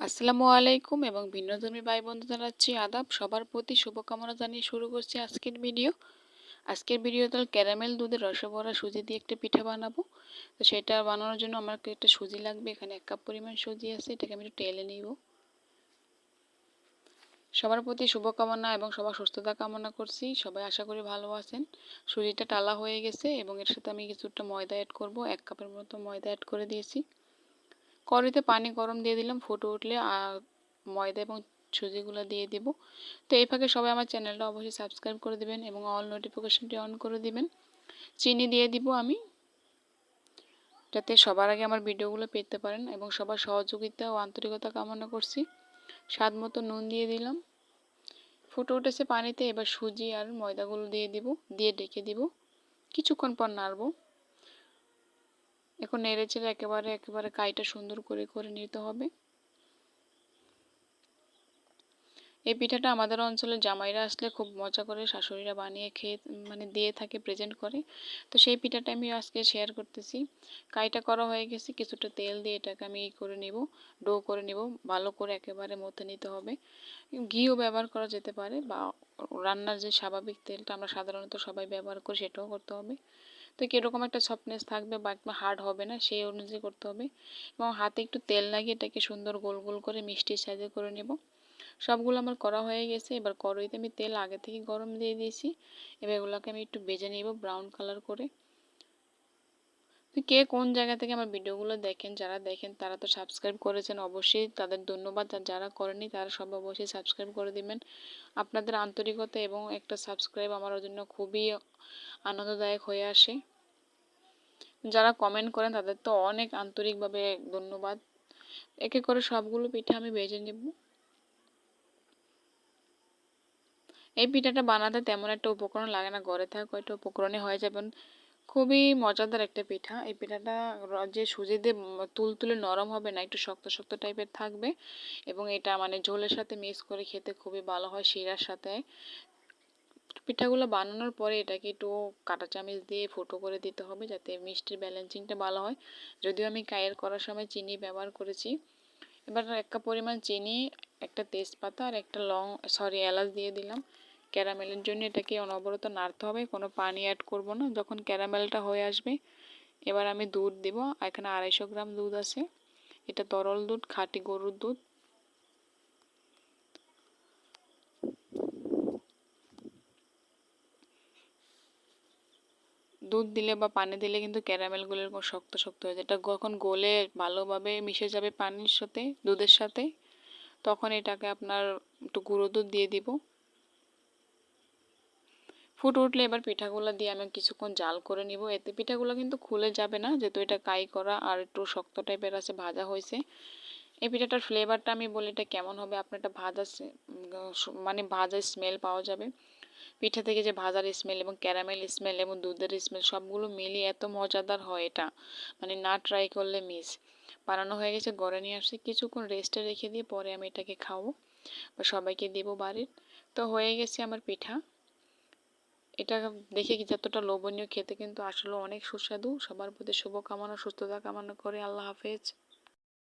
আসসালামু আলাইকুম এবং ভিন্নধর্মী ভাই বন্ধু জানাচ্ছি আদাব। সবার প্রতি শুভকামনা জানিয়ে শুরু করছি আজকের ভিডিও। আজকের ভিডিওতে ক্যারামেল দুধের রসভরা সুজি দিয়ে একটা পিঠা বানাবো। তো সেটা বানানোর জন্য আমার একটা সুজি লাগবে। এখানে 1 কাপ পরিমাণ সুজি আছে, এটাকে আমি একটু টেলে নিব। সবার প্রতি শুভকামনা এবং সবার সুস্থতা কামনা করছি। সবাই আশা করি ভালো আছেন। সুজিটা টালা হয়ে গেছে এবং এর সাথে আমি কিছুটা ময়দা অ্যাড করব। 1 কাপের মতো ময়দা অ্যাড করে দিয়েছি। কড়াইতে পানি গরম দিয়ে দিলাম, ফুটে উঠলে ময়দা এবং সুজিগুলো দিয়ে দিব। তো এই ফাঁকে সবাই আমার চ্যানেলটা অবশ্যই সাবস্ক্রাইব করে দিবেন এবং অল নোটিফিকেশনটি অন করে দিবেন। চিনি দিয়ে দিব আমি, যাতে সবার আগে আমার ভিডিওগুলো পেতে পারেন, এবং সবার সহযোগিতা ও আন্তরিকতা কামনা করছি। স্বাদ মতো নুন দিয়ে দিলাম। ফুটে উঠেছে পানিতে, এবার সুজি আর ময়দাগুলো দিয়ে দিব, দিয়ে ঢেকে দিব। কিছুক্ষণ পর নাড়বো। এখন নেড়ে চেড়ে একেবারে কাইটা সুন্দর করে করে নিতে হবে। এই পিঠাটা আমাদের অঞ্চলের জামাইরা আসলে খুব মজা করে শাশুড়িরা বানিয়ে খেয়ে দিয়ে থাকে, প্রেজেন্ট করে। তো সেই পিঠাটা আমি আজকে শেয়ার করতেছি। কাইটা করা হয়ে গেছে, কিছুটা তেল দিয়ে এটাকে আমি করে নিব, ডো করে নিব। ভালো করে একেবারে মথে নিতে হবে। ঘিও ব্যবহার করা যেতে পারে, বা রান্নার যে স্বাভাবিক তেলটা আমরা সাধারণত সবাই ব্যবহার করি সেটাও করতে হবে। তো কীরকম একটা সফটনেস থাকবে বা একদম হার্ড হবে না, সেই অনুযায়ী করতে হবে। এবং হাতে একটু তেল লাগিয়ে এটাকে সুন্দর গোল গোল করে মিষ্টির সাইজে করে নেব। সবগুলো আমার করা হয়ে গেছে। এবার কড়াইতে আমি তেল আগে থেকে গরম দিয়ে দিয়েছি। এবার এগুলোকে আমি একটু ভেজে নিব ব্রাউন কালার করে। তো কে কোন জায়গা থেকে আমার ভিডিওগুলো দেখেন, যারা দেখেন তারা তো সাবস্ক্রাইব করেছেন, অবশ্যই তাদের ধন্যবাদ। আর যারা করেনি তারা সব অবশ্যই সাবস্ক্রাইব করে দিবেন। আপনাদের আন্তরিকতা এবং একটা সাবস্ক্রাইব আমার জন্য খুবই আনন্দদায়ক হয়ে আসে। যারা কমেন্ট করেন তাদের তো অনেক আন্তরিকভাবে ধন্যবাদ। একে করে সবগুলো পিঠা আমি ভেজে নেব। এই পিঠাটা বানাতে তেমন একটা উপকরণ লাগে না, ঘরে থাকা কয়টা উপকরণে হয়ে যাবে। খুবই মজাদার একটা পিঠা। এই পিঠাটা যে সুজি দিয়ে তুলতুলে নরম হবে না, একটু শক্ত শক্ত টাইপের থাকবে। এবং এটা ঝোলের সাথে মিক্স করে খেতে খুবই ভালো হয়, শিরার সাথে। পিঠাগুলো বানানোর পরে এটাকে একটু কাঁটা চামচ দিয়ে ফুটো করে দিতে হবে, যাতে মিষ্টির ব্যালেন্সিংটা ভালো হয়। যদিও আমি কায়ের করার সময় চিনি ব্যবহার করেছি। এবার 1 কাপ পরিমাণ চিনি, একটা তেজপাতা আর একটা এলাচ দিয়ে দিলাম। ক্যারামেলের জন্য এটাকে অনবরত নাড়তে হবে, কোনো পানি অ্যাড করব না। যখন ক্যারামেলটা হয়ে আসবে, এবার আমি দুধ দিব। এখানে 250 গ্রাম দুধ আছে। এটা তরল দুধ, খাঁটি গরুর দুধ। দুধ দিলে বা পানি দিলে কিন্তু ক্যারামেলগুলো শক্ত শক্ত হয়ে যায়। এটা যখন গলে ভালোভাবে মিশে যাবে পানির সাথে, দুধের সাথে, তখন এটাকে আপনার একটু গুঁড়ো দুধ দিয়ে দিব। ফুটে উঠলে এবার পিঠাগুলো দিয়ে আমি কিছুক্ষণ জাল করে নিব। এতে পিঠাগুলো কিন্তু খুলে যাবে না, যেহেতু এটা কাই করা আর একটু শক্ত টাইপের আছে, ভাজা হয়েছে। এই পিঠাটার ফ্লেভারটা আমি বলি এটা কেমন হবে, আপনার একটা ভাজা ভাজা স্মেল পাওয়া যাবে। পিঠা থেকে যে ভাজার স্মেল এবং ক্যারামেল স্মেল এবং দুধের স্মেল সবগুলো মিলিয়ে এত মজাদার হয় এটা, না ট্রাই করলে মিস। বানানো হয়ে গেছে, ঘরে নিয়ে আসছি, কিছুক্ষণ রেস্টে রেখে দিয়ে পরে আমি এটাকে খাবো বা সবাইকে দেবো বাড়ির। তো হয়ে গেছে আমার পিঠা। এটা দেখে যতটা লোভনীয়, খেতে কিন্তু আসলে অনেক সুস্বাদু। সবার প্রতি শুভকামনা, সুস্থতা কামনা করে আল্লাহ হাফেজ।